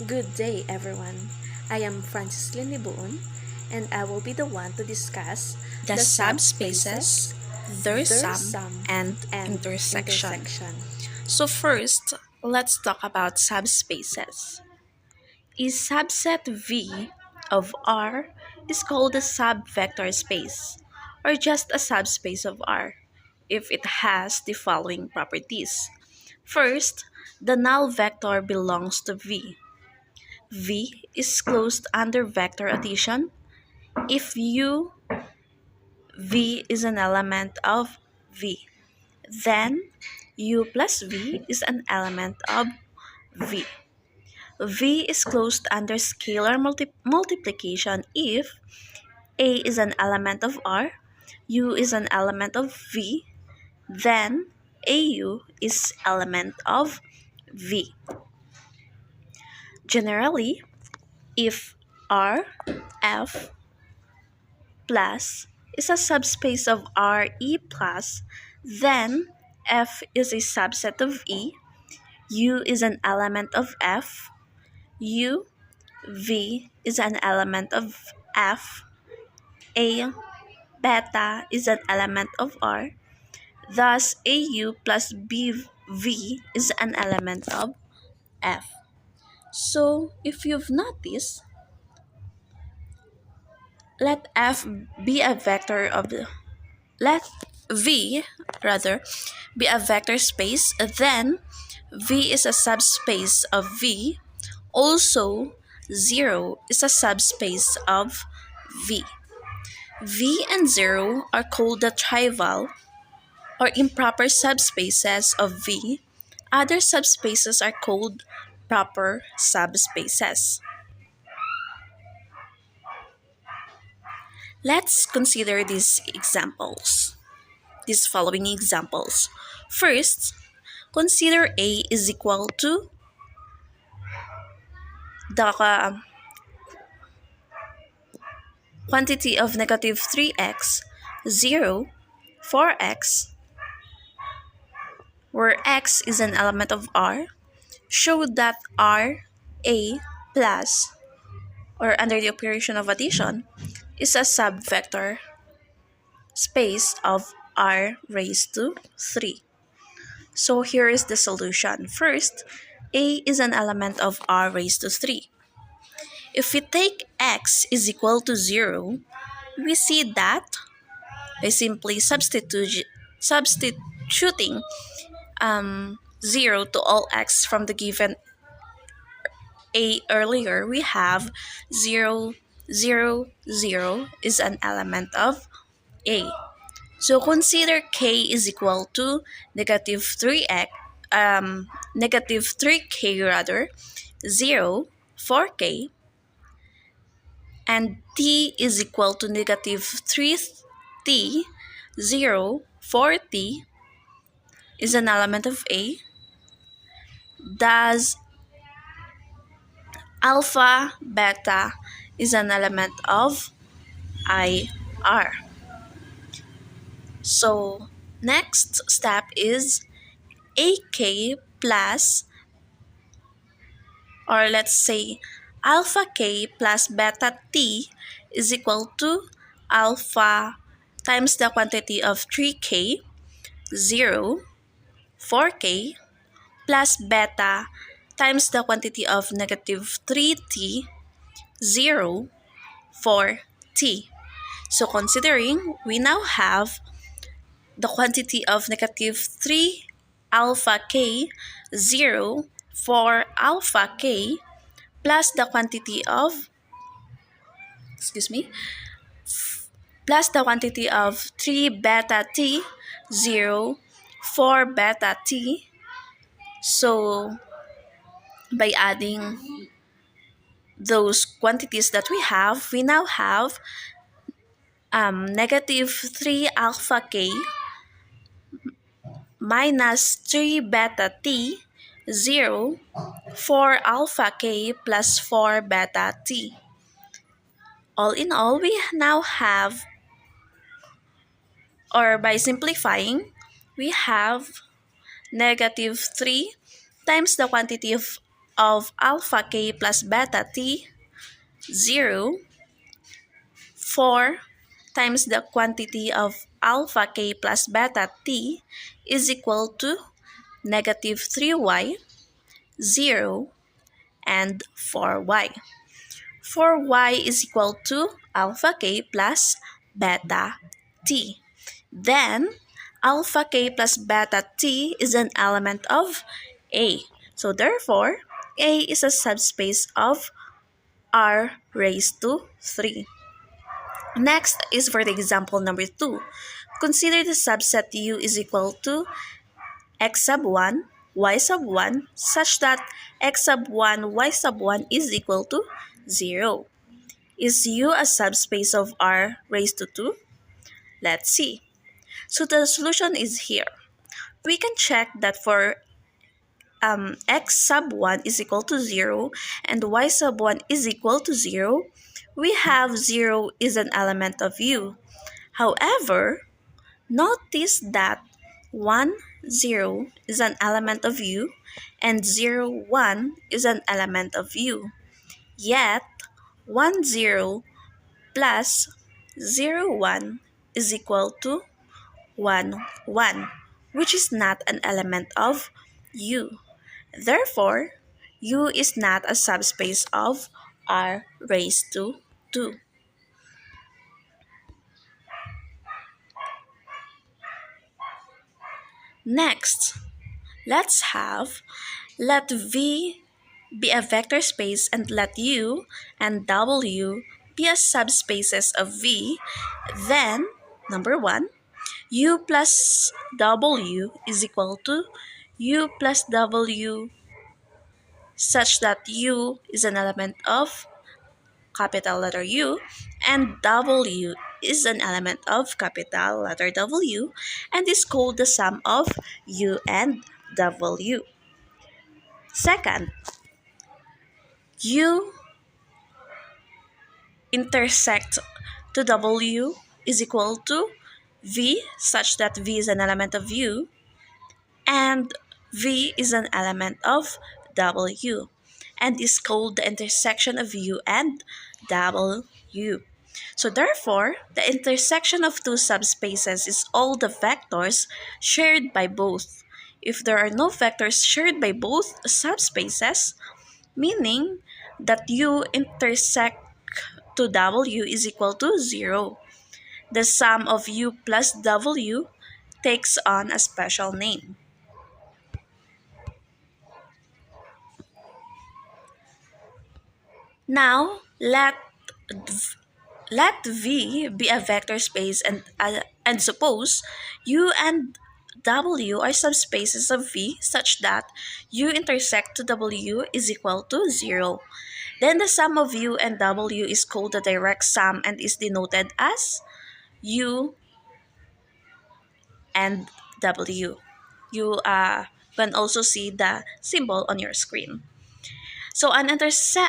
Good day, everyone. I am Libo-on, and I will be the one to discuss The the subspaces, subspaces, their their sum, sum, and and intersection. intersection. So first, let's talk about subspaces. A subset V of R is called a subvector space, or just a subspace of R, if it has the following properties. First, the null vector belongs to V. V is closed under vector addition if U V is an element of V. Then U plus V is an element of V. V is closed under scalar multiplication if A is an element of R, U is an element of V, then AU is element of V. Generally, if R, F plus is a subspace of RE plus, then F is a subset of E, U is an element of F, U, V is an element of F, A, beta is an element of R, thus AU plus BV is an element of F. So if you've noticed, let F be a vector of the let V rather be a vector space, then V is a subspace of V. Also, 0 is a subspace of V. V and 0 are called the trivial or improper subspaces of V. Other subspaces are called proper subspaces. Let's consider these following examples. First, consider A is equal to the quantity of negative 3x, 0, 4x, where x is an element of R. Show that R, A plus, or under the operation of addition, is a subvector space of R raised to 3. So here is the solution. First, A is an element of R raised to 3. If we take x is equal to 0, we see that by simply substituting 0 to all x from the given A earlier, we have 0, 0, 0 is an element of A. So consider k is equal to negative 3x, negative 3k rather, 0, 4k, and t is equal to negative 3t, 0, 4t is an element of A. Thus, alpha, beta is an element of IR. So, next step is AK plus, or let's say alpha k plus beta t is equal to alpha times the quantity of 3k, 0, 4k, plus beta times the quantity of negative 3t, 0, 4t. So considering we now have the quantity of negative 3 alpha k, 0, 4 alpha k, plus the quantity of, excuse me, plus the quantity of 3 beta t, 0, 4 beta t. So by adding those quantities that we now have negative 3 alpha k minus 3 beta t, 0, 4 alpha k plus 4 beta t. All in all, we now have, or by simplifying, we have negative 3 times the quantity of of alpha k plus beta t, 0, 4 times the quantity of alpha k plus beta t is equal to negative 3y, 0, and 4y. 4y is equal to alpha k plus beta t. Then, alpha k plus beta t is an element of A. So therefore, A is a subspace of R raised to 3. Next is for the example number 2. Consider the subset U is equal to x sub 1, y sub 1, such that x sub 1, y sub 1 is equal to 0. Is U a subspace of R raised to 2? Let's see. So the solution is here. We can check that for x sub 1 is equal to 0 and y sub 1 is equal to 0, we have 0 is an element of U. However, notice that 1, 0 is an element of U and 0, 1 is an element of U. Yet, 1, 0 plus 0, 1 is equal to 1, 1, which is not an element of U. Therefore, U is not a subspace of R raised to 2. Next, let's have let V be a vector space and let U and W be a subspaces of V. Then, number 1, U plus W is equal to U plus W such that U is an element of capital letter U and W is an element of capital letter W and is called the sum of U and W. Second, U intersect to W is equal to V such that V is an element of U and V is an element of W and is called the intersection of U and W. So therefore, the intersection of two subspaces is all the vectors shared by both. If there are no vectors shared by both subspaces, meaning that U intersect to W is equal to 0. The sum of U plus W takes on a special name. Now, let V be a vector space and suppose U and W are subspaces of V such that U intersect to W is equal to 0. Then the sum of U and W is called the direct sum and is denoted as U and W. You can also see the symbol on your screen. So an interesting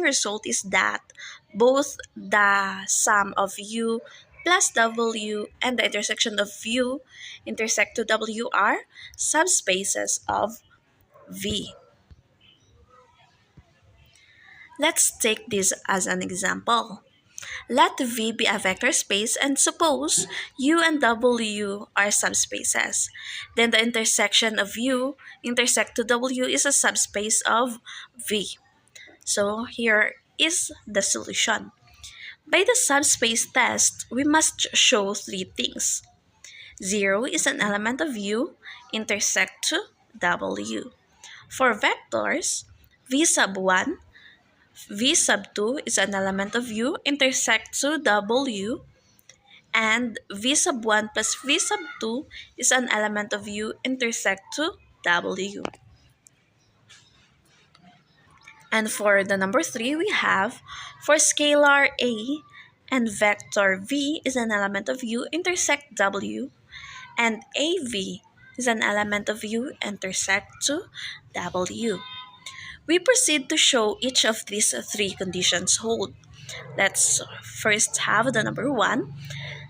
result is that both the sum of U plus W and the intersection of U intersect to W are subspaces of V. Let's take this as an example. Let V be a vector space and suppose U and W are subspaces. Then the intersection of U intersect to W is a subspace of V. So here is the solution. By the subspace test, we must show three things. 0 is an element of U intersect to W. For vectors, V sub 1, V sub 2 is an element of U intersect to W, and V sub 1 plus V sub 2 is an element of U intersect to W. And for the number 3, we have for scalar A and vector V is an element of U intersect W, and AV is an element of U intersect to W. We proceed to show each of these three conditions hold. Let's first have the number 1.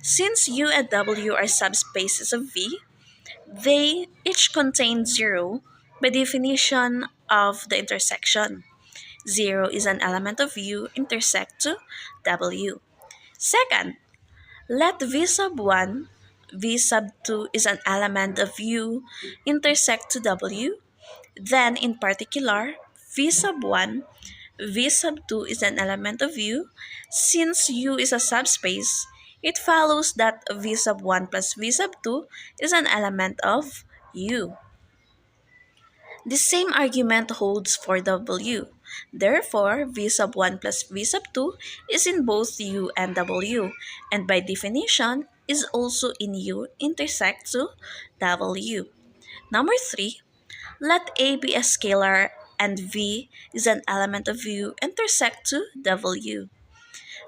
Since U and W are subspaces of V, they each contain 0. By definition, of the intersection. 0 is an element of U intersect to W. Second, let V sub 1, V sub 2 is an element of U intersect to W. Then, in particular, V sub 1, V sub 2 is an element of U. Since U is a subspace, it follows that V sub 1 plus V sub 2 is an element of U. The same argument holds for W. Therefore, V sub 1 plus V sub 2 is in both U and W, and by definition is also in U intersect to W. Number 3, let A be a scalar and V is an element of U intersect to W.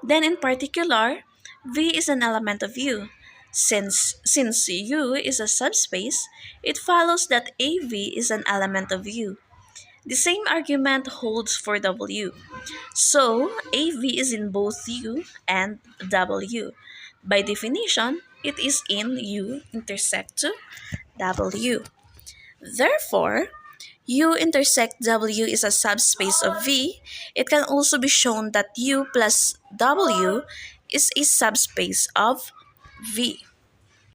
Then in particular, V is an element of U. Since U is a subspace, it follows that AV is an element of U. The same argument holds for W. So, AV is in both U and W. By definition, it is in U intersect to W. Therefore, U intersect W is a subspace of V. It can also be shown that U plus W is a subspace of V.